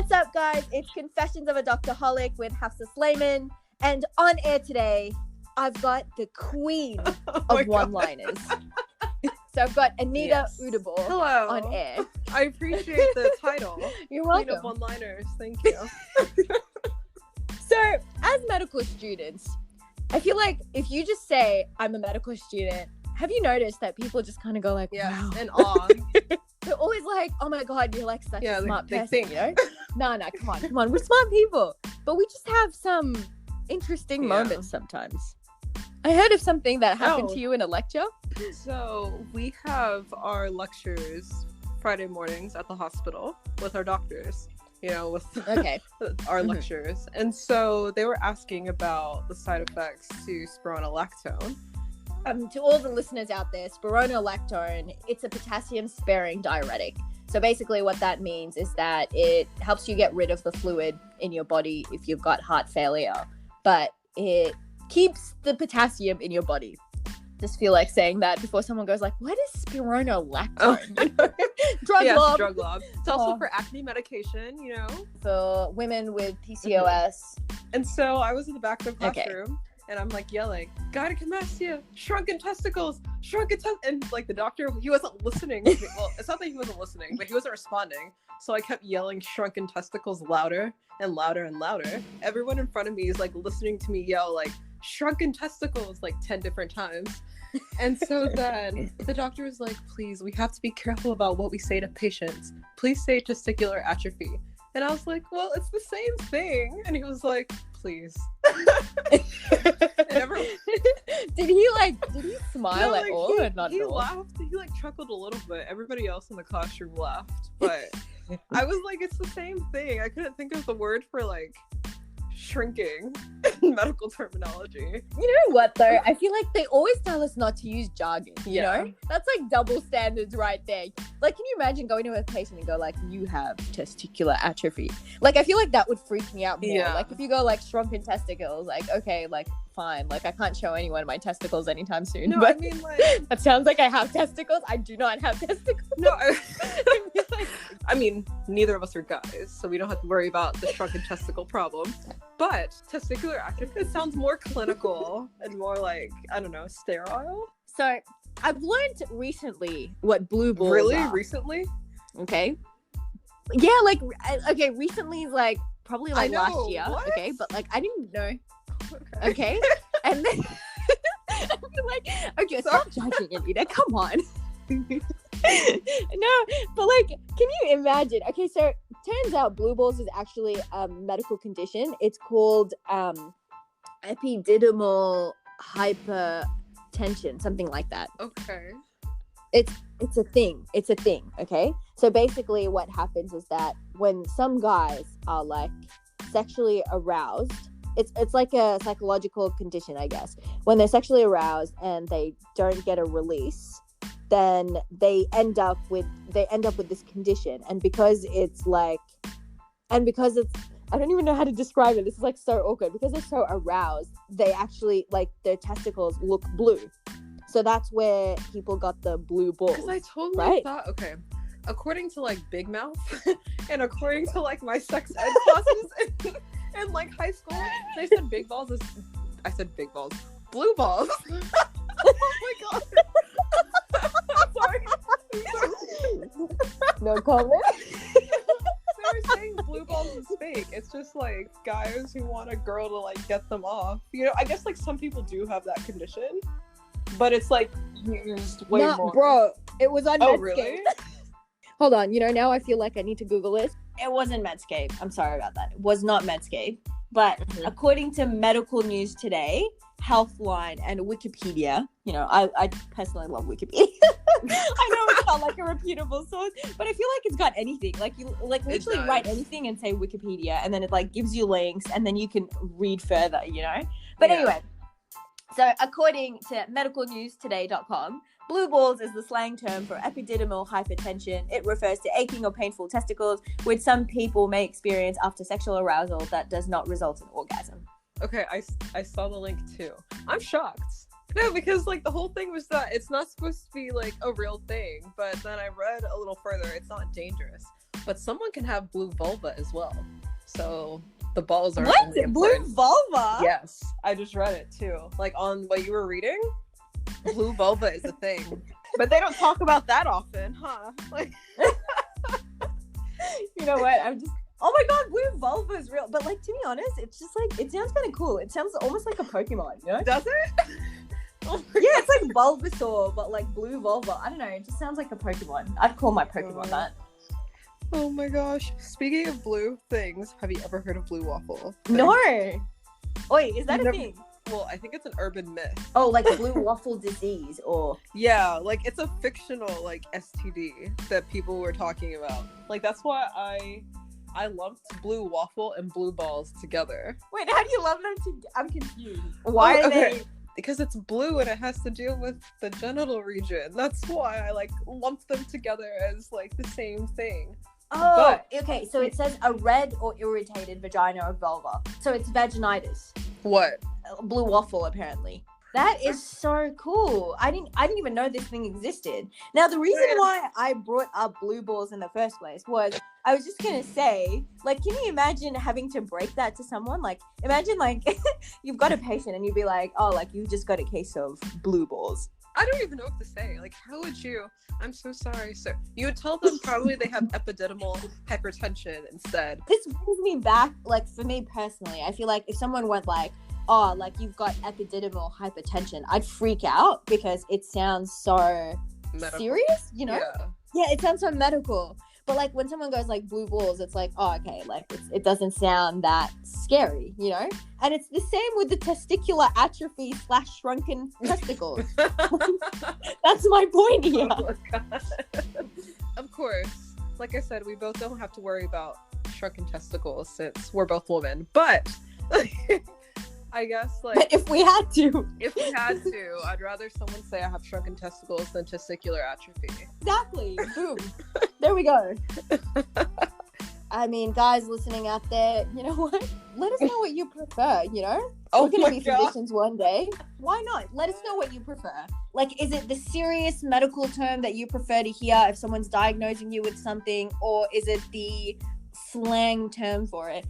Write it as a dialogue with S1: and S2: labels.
S1: What's up, guys? It's Confessions of a Doctorholic with Hafsa Slayman. And on air today, I've got the queen of one-liners. So I've got Anita Udable on air.
S2: I appreciate the title.
S1: You're welcome.
S2: Queen of one-liners. Thank you.
S1: So, as medical students, I feel like if you just say, I'm a medical student, have you noticed that people just kind of go like, wow.
S2: in awe.
S1: They're always like, oh my God, you're like such a smart person,
S2: think.
S1: you know? No, come on. We're smart people. But we just have some interesting moments sometimes. I heard of something that happened to you in a lecture.
S2: So we have our lectures Friday mornings at the hospital with our doctors, you know, with our lectures. And so they were asking about the side effects to spironolactone.
S1: To all the listeners out there, spironolactone, it's a potassium-sparing diuretic. So basically what that means is that it helps you get rid of the fluid in your body if you've got heart failure, but it keeps the potassium in your body. Just feel like saying that before someone goes like, what is spironolactone? Drug lob.
S2: It's also for acne medication, you know?
S1: For women with PCOS.
S2: And so I was in the back of the classroom. And I'm like yelling, gynecomastia, shrunken testicles, and like the doctor, he wasn't listening. Well, it's not that he wasn't listening, but he wasn't responding. So I kept yelling shrunken testicles louder and louder and louder. Everyone in front of me is like listening to me yell like shrunken testicles like 10 different times. And so then the doctor was like, please, we have to be careful about what we say to patients. Please say testicular atrophy. And I was like, well, it's the same thing. And he was like, please.
S1: Did he smile at all or not
S2: he
S1: at all?
S2: Laughed. He like chuckled a little bit. Everybody else in the classroom laughed, but I was like, it's the same thing. I couldn't think of the word for like shrinking in medical terminology.
S1: You know what though? I feel like they always tell us not to use jargon, you know? That's like double standards right there. Like, can you imagine going to a patient and go like, you have testicular atrophy? Like, I feel like that would freak me out more. Yeah. Like, if you go like shrunken testicles, like, okay, like, fine. Like, I can't show anyone my testicles anytime soon.
S2: No,
S1: but
S2: I mean, like...
S1: that sounds like I have testicles. I do not have testicles.
S2: No, I mean, neither of us are guys, so we don't have to worry about the shrunken testicle problem. But testicular atrophy sounds more clinical and more like, I don't know, sterile.
S1: So I've learned recently what blue balls
S2: are. Recently?
S1: Okay. Yeah, like, okay, recently is like probably like last year.
S2: What?
S1: Okay, but like I didn't know. Okay. And then I feel like, okay, stop judging, Anita. Come on. No, but like, can you imagine? Okay, so turns out blue balls is actually a medical condition. It's called epididymal hypertension, something like that.
S2: Okay.
S1: It's a thing. It's a thing. Okay. So basically, what happens is that when some guys are like sexually aroused, it's like a psychological condition, I guess. When they're sexually aroused and they don't get a release, then they end up with this condition. And because it's I don't even know how to describe it. This is like so awkward. Because they're so aroused, they actually like their testicles look blue. So that's where people got the blue balls.
S2: Because I totally thought, okay, according to like Big Mouth and according to like my sex ed classes in like high school, they said big balls is, I said big balls, blue balls. Oh my God. Sorry.
S1: No comment.
S2: They were saying blue balls is fake. It's just like guys who want a girl to like get them off. You know, I guess like some people do have that condition, but it's like used way more.
S1: Bro, it was on Medscape.
S2: Really?
S1: Hold on, you know, now I feel like I need to Google this. It wasn't Medscape. I'm sorry about that. It was not Medscape. But according to Medical News Today, Healthline, and Wikipedia, you know, I personally love Wikipedia. I know it's not like a reputable source, but I feel like it's got anything. Like, you like literally write anything and say Wikipedia, and then it like gives you links, and then you can read further, you know? But anyway, so according to medicalnewstoday.com, blue balls is the slang term for epididymal hypertension. It refers to aching or painful testicles, which some people may experience after sexual arousal that does not result in orgasm.
S2: Okay, I saw the link too. I'm shocked. No, because like the whole thing was that it's not supposed to be like a real thing, but then I read a little further, it's not dangerous. But someone can have blue vulva as well. So the balls are
S1: what? Blue vulva?
S2: Yes, I just read it too. Like on what you were reading, blue vulva is a thing. But they don't talk about that often, huh? Like
S1: you know what? I'm just oh my god, blue vulva is real. But like to be honest, it's just like it sounds kind of cool. It sounds almost like a Pokemon, you know?
S2: Does it?
S1: Yeah, it's like Bulbasaur, but like blue vulva. I don't know. It just sounds like a Pokemon. I'd call my Pokemon that.
S2: Oh my gosh. Speaking of blue things, have you ever heard of blue waffle?
S1: No. Wait, is that a thing?
S2: Well, I think it's an urban myth.
S1: Oh, like blue waffle disease or...
S2: Yeah, like it's a fictional like STD that people were talking about. Like that's why I lumped blue waffle and blue balls together.
S1: Wait, how do you lump them together? I'm confused. Why are they...
S2: Because it's blue and it has to deal with the genital region. That's why I like lumped them together as like the same thing.
S1: Oh, okay. So it says a red or irritated vagina or vulva. So it's vaginitis.
S2: What?
S1: Blue waffle, apparently. That is so cool. I didn't even know this thing existed. Now, the reason why I brought up blue balls in the first place was I was just gonna say, like, can you imagine having to break that to someone? Like, imagine like you've got a patient and you'd be like, oh, like you just got a case of blue balls.
S2: I don't even know what to say. Like, how would you? I'm so sorry, sir. You would tell them probably they have epididymal hypertension instead.
S1: This brings me back, like, for me personally, I feel like if someone went like, oh, like you've got epididymal hypertension, I'd freak out because it sounds so medical. Serious, you know? Yeah, it sounds so medical. But like when someone goes like blue balls, it's like, oh, okay, like it doesn't sound that scary, you know? And it's the same with the testicular atrophy / shrunken testicles. That's my point here. Oh my God.
S2: Of course, like I said, we both don't have to worry about shrunken testicles since we're both women. But I guess like
S1: but if we had to,
S2: I'd rather someone say I have shrunken testicles than testicular atrophy.
S1: Exactly. Boom. There we go. I mean, guys listening out there, you know what? Let us know what you prefer, you know? We're going to be physicians one day. Why not? Let us know what you prefer. Like, is it the serious medical term that you prefer to hear if someone's diagnosing you with something, or is it the slang term for it?